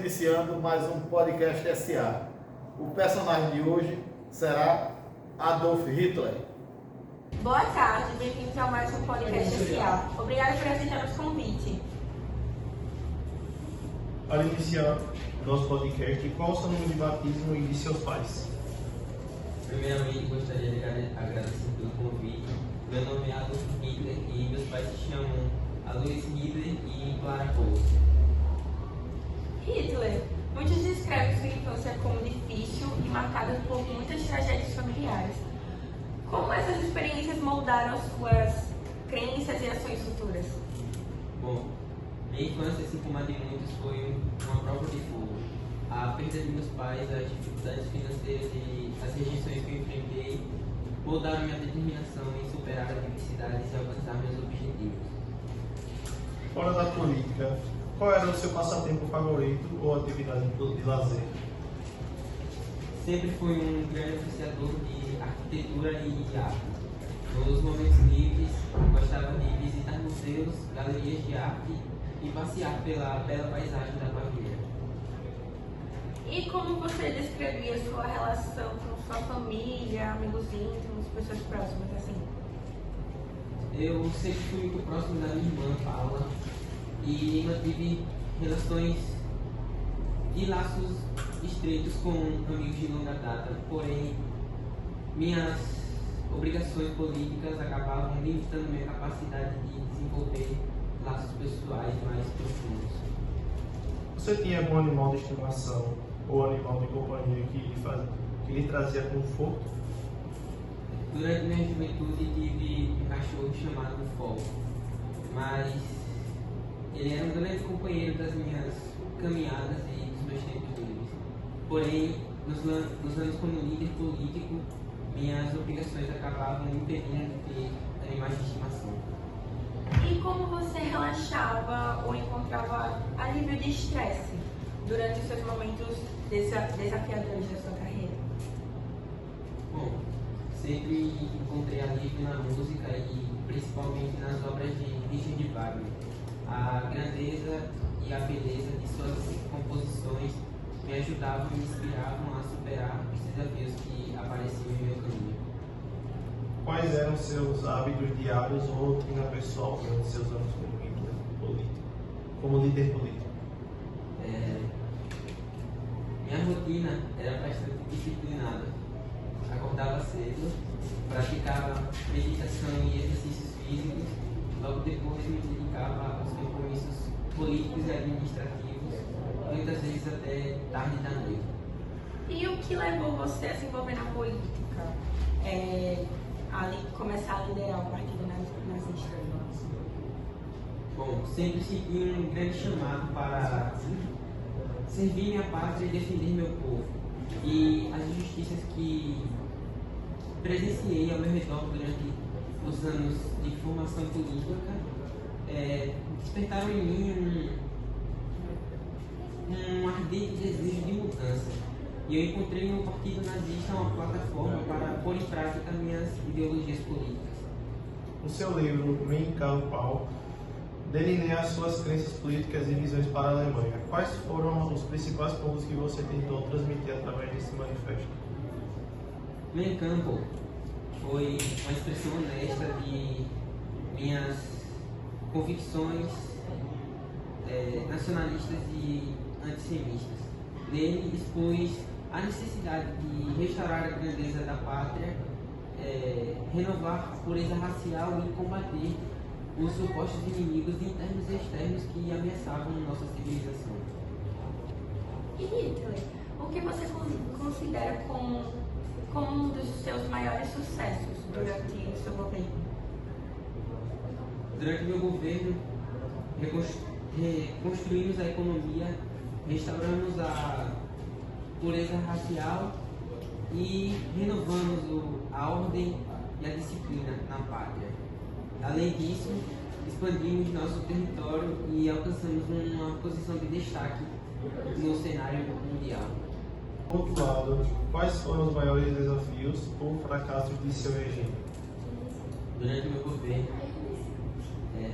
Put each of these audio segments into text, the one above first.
iniciando mais um podcast SA. O personagem de hoje será Adolf Hitler. Boa tarde, bem-vindos a mais um podcast SA. Obrigada por aceitar nosso convite. Para iniciar nosso podcast, qual o seu nome de batismo e de seus pais? Primeiramente, gostaria de agradecer pelo convite. Meu nome é Adolf Hitler e meus pais se chamam Alois Hitler e Clara Rose. Hitler, muitos descrevem sua infância como difícil e marcada por muitas tragédias familiares. Como essas experiências moldaram suas crenças e ações futuras? Bom, minha infância, assim como a de muitos, foi uma prova de fogo. A perda de meus pais, as dificuldades financeiras e as rejeições que eu enfrentei moldaram minha determinação em superar as adversidades e alcançar meus objetivos. Fora da política, qual era o seu passatempo favorito ou atividade de lazer? Sempre fui um grande apreciador de arquitetura e arte. Nos momentos livres, gostava de visitar museus, galerias de arte e passear pela bela paisagem da Baviera. E como você descrevia sua relação com sua família, amigos íntimos, pessoas próximas, assim? Eu sempre fui muito próximo da minha irmã, Paula, e mantive relações e laços estreitos com amigos de longa data, porém minhas obrigações políticas acabavam limitando minha capacidade de desenvolver laços pessoais mais profundos. Você tinha algum animal de estimação ou animal de companhia que lhe trazia conforto? Durante minha juventude tive um cachorro chamado Fogo, mas ele era um grande companheiro das minhas caminhadas e dos meus tempos livres. Porém, nos anos como líder político, minhas obrigações acabavam me impedindo de ter animais de estimação. E como você relaxava ou encontrava alívio de estresse durante os seus momentos desafiadores da sua carreira? Bom, sempre encontrei alívio na música e principalmente nas obras de Richard Wagner. A grandeza e a beleza de suas composições me ajudavam e me inspiravam a superar os desafios que apareciam em meu caminho. Quais eram seus hábitos diários ou rotina pessoal durante seus anos como líder político? Minha rotina era bastante disciplinada. Acordava cedo, praticava meditação e exercícios físicos, logo depois me dedicava aos compromissos políticos e administrativos, muitas vezes até tarde da noite. E o que levou você a se envolver na política? A começar a liderar o partido nazista? Bom, sempre segui um grande chamado para servir minha pátria e defender meu povo. E as injustiças que presenciei ao meu redor durante os anos de formação política despertaram em mim um ardente desejo de mudança. E eu encontrei no Partido Nazista uma plataforma para pôr em prática minhas ideologias políticas. No seu livro Mein Kampf, delineia as suas crenças políticas e visões para a Alemanha. Quais foram os principais pontos que você tentou transmitir através desse manifesto? Mein Kampf foi uma expressão honesta de minhas convicções nacionalistas e antissemitas. Nele expus a necessidade de restaurar a grandeza da pátria, renovar a pureza racial e combater os supostos inimigos internos e externos que ameaçavam nossa civilização. E Hitler, o que você considera como um dos seus maiores sucessos durante o seu governo? Durante meu governo, reconstruímos a economia, restauramos a pureza racial e renovamos a ordem e a disciplina na pátria. Além disso, expandimos nosso território e alcançamos uma posição de destaque no cenário mundial. Por outro lado, quais foram os maiores desafios ou fracassos de seu regime? Durante meu governo,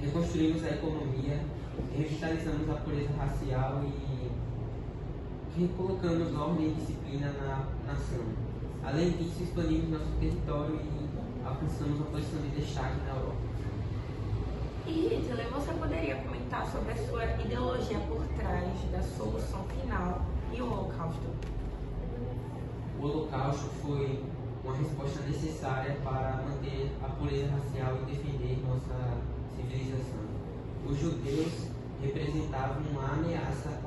reconstruímos a economia, revitalizamos a pureza racial e recolocamos ordem e disciplina na nação. Além disso, expandimos nosso território e alcançamos uma posição de destaque na Europa. E Hitler, você poderia comentar sobre a sua ideologia por trás da solução final e o Holocausto? O Holocausto foi uma resposta necessária para manter a pureza racial e defender nossa civilização. Os judeus representavam uma ameaça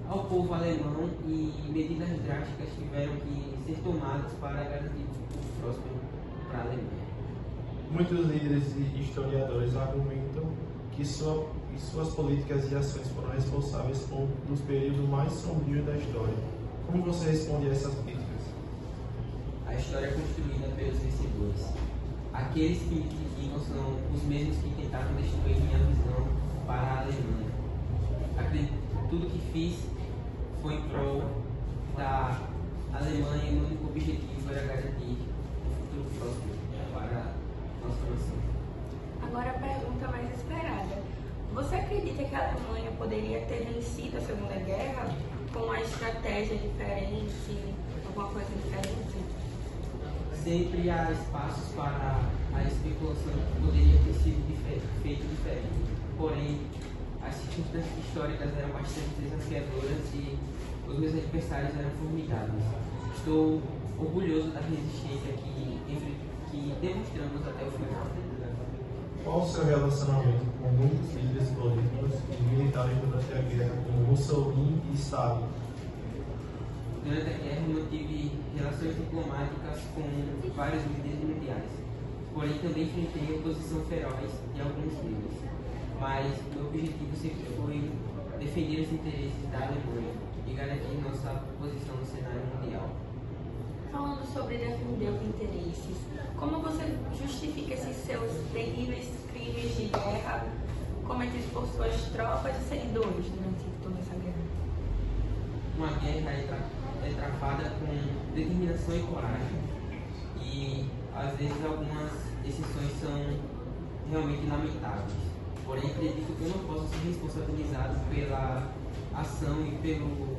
ao povo alemão e medidas drásticas tiveram que ser tomadas para garantir o próspero para a Alemanha. Muitos líderes e historiadores argumentam que suas políticas e ações foram responsáveis por um dos períodos mais sombrios da história. Como você responde a essas críticas? A história é construída pelos vencedores. Aqueles que me criticam são os mesmos que tentaram destruir minha visão para a Alemanha. Acredito que tudo que fiz foi em prol da Alemanha e o único objetivo era garantir um futuro próspero para a nossa nação. Agora a pergunta mais esperada. Você acredita que a Alemanha poderia ter vencido a Segunda Guerra com uma estratégia diferente, alguma coisa diferente? Sempre há espaços para a especulação que poderia ter sido feito diferente. Porém, as circunstâncias históricas eram bastante desafiadoras e os meus adversários eram formidáveis. Estou orgulhoso da resistência que demonstramos até o final. Qual o seu relacionamento com muitos líderes políticos e militares durante a guerra, como Mussolini e Stalin? Durante a guerra, mantive relações diplomáticas com vários líderes mundiais. Porém, também enfrentei a oposição feroz de alguns deles. Mas meu objetivo sempre foi defender os interesses da Alemanha e garantir nossa posição no cenário mundial. Falando sobre defender os interesses, como você justifica esses seus terríveis crimes de guerra cometidos por suas tropas e seguidores durante toda essa guerra? Uma guerra é travada com determinação e coragem. E às vezes algumas decisões são realmente lamentáveis. Porém, acredito que eu não posso ser responsabilizado pela ação e pelo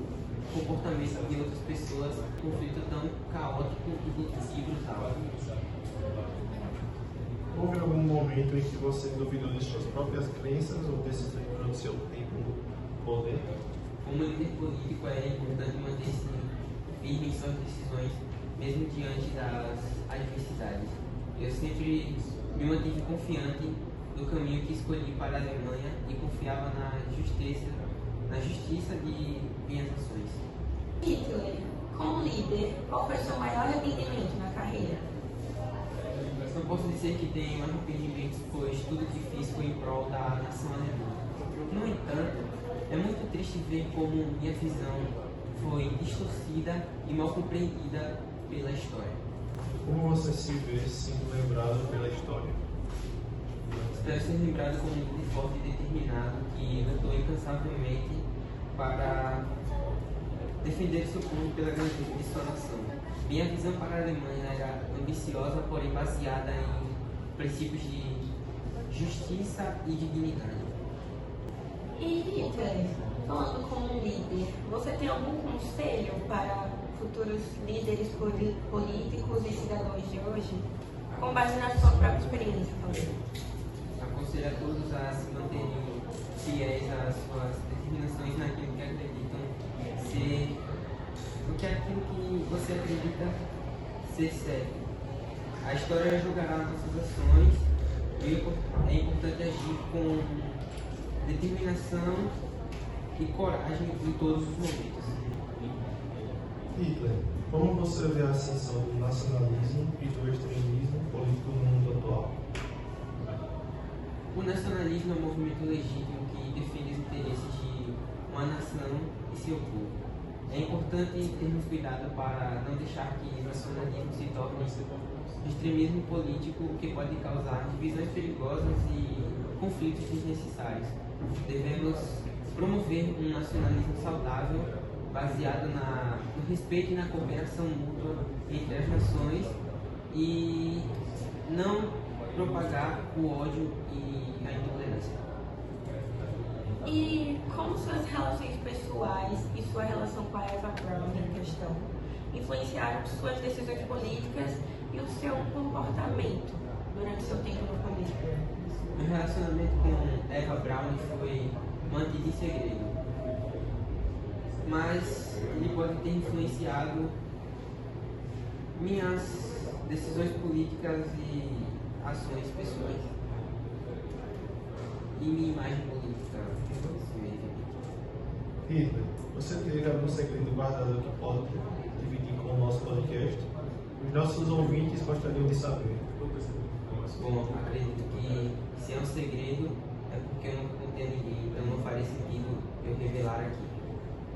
comportamento de outras pessoas num conflito tão caótico e brutal. Houve algum momento em que você duvidou de suas próprias crenças ou decisões durante seu tempo no poder? Como líder político, é importante manter-se firme em suas decisões, mesmo diante das adversidades. Eu sempre me mantive confiante do caminho que escolhi para a Alemanha e confiava na justiça de minhas ações. Hitler, como líder, qual foi o seu maior arrependimento na carreira? Não posso dizer que tenho arrependimentos, pois tudo que fiz foi em prol da nação alemã. No entanto, é muito triste ver como minha visão foi distorcida e mal compreendida pela história. Como você se vê sendo lembrado pela história? Espero ser lembrado como um líder forte e determinado que lutou incansavelmente para defender seu povo pela grandeza de sua nação. Minha visão para a Alemanha era ambiciosa, porém baseada em princípios de justiça e dignidade. E Hitler, falando como um líder, você tem algum conselho para futuros líderes políticos e cidadãos de hoje? Com base na sua própria experiência, talvez. Aconselho a todos a se manterem fiéis às suas determinações naquilo que acreditam ser, porque aquilo que você acredita ser certo. A história julgará nossas ações e é importante agir com determinação e coragem em todos os momentos. Hitler, como você vê a ascensão do nacionalismo e do extremismo político no mundo atual? O nacionalismo é um movimento legítimo que defende os interesses de uma nação e seu povo. É importante termos cuidado para não deixar que o nacionalismo se torne extremismo político, o que pode causar divisões perigosas e conflitos desnecessários. Devemos promover um nacionalismo saudável, baseado no respeito e na cooperação mútua entre as nações e não propagar o ódio e a intolerância. E como suas relações pessoais e sua relação com a Eva Braun em questão influenciaram suas decisões políticas e o seu comportamento durante seu tempo no político? Meu relacionamento com Eva Braun foi mantido em segredo, mas ele pode ter influenciado minhas decisões políticas e ações pessoais e minha imagem política. Hitler, você tem algum segredo guardado que pode dividir com o nosso podcast? Os nossos ouvintes gostariam de saber. Bom, acredito que se é um segredo é porque eu não contei a ninguém, então não faria sentido eu revelar aqui.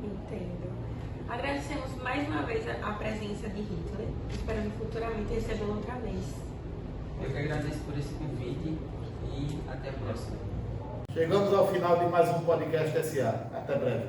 Entendo. Agradecemos mais uma vez a presença de Hitler, esperando futuramente recebê-lo outra vez. Eu que agradeço por esse convite e até a próxima. Chegamos ao final de mais um podcast SA. Até breve.